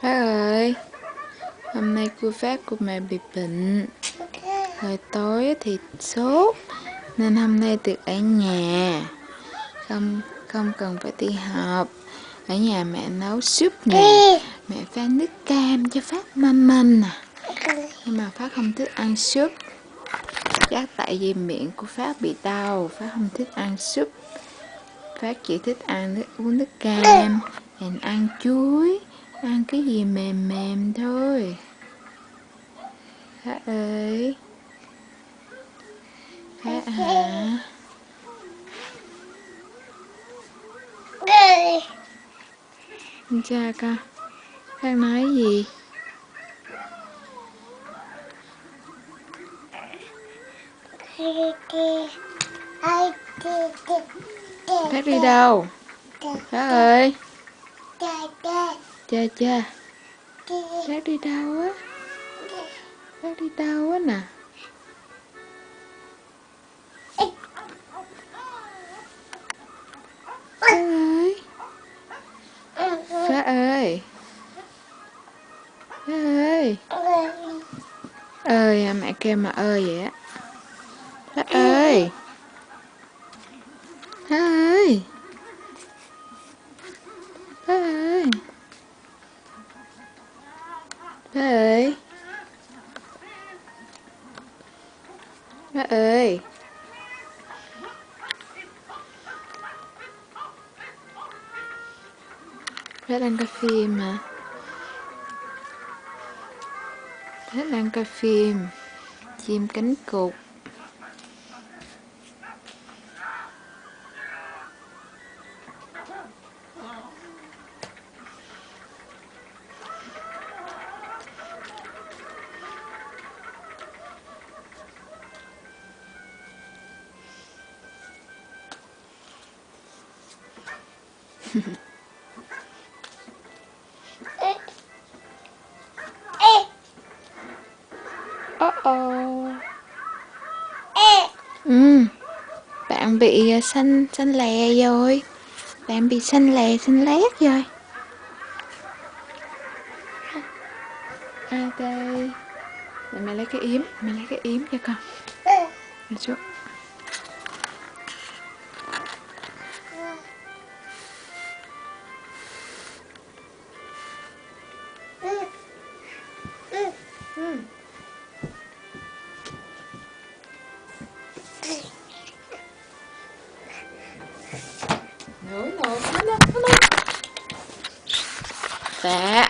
Phát ơi, hôm nay cô Phát của mẹ bị bệnh. Hồi tối thì sốt, nên hôm nay được ở nhà. Không không cần phải đi học. Ở nhà mẹ nấu súp nè, mẹ pha nước cam cho Phát mâm nè. Nhưng mà Phát không thích ăn súp. Chắc tại vì miệng của Phát bị đau, Phát không thích ăn súp. Phát chỉ thích uống nước cam, and ăn chuối, ăn cái gì mềm mềm thôi. Phát ơi, Phát hả? Cha con, Phát nói gì? Phát đi đâu? Phát ơi, cha cha, Phát đi đâu á? Phát đi đâu á nè? Phát ơi, Phát ơi, Phát ơi, ơi à, mẹ kêu mà ơi vậy á. Phát ơi, Phát ơi, Phát ơi, Phát ơi, Phát ơi. Phát đang coi phim mà. Phát đang coi phim Chim cánh cụt. Oh. Bạn bị xanh xanh lè rồi. Bạn bị xanh lè xanh lét rồi. À đây. Để mẹ lấy cái yếm, mẹ lấy cái yếm cho con. Rồi xuống. Nổi nổi, nó lên. Dạ.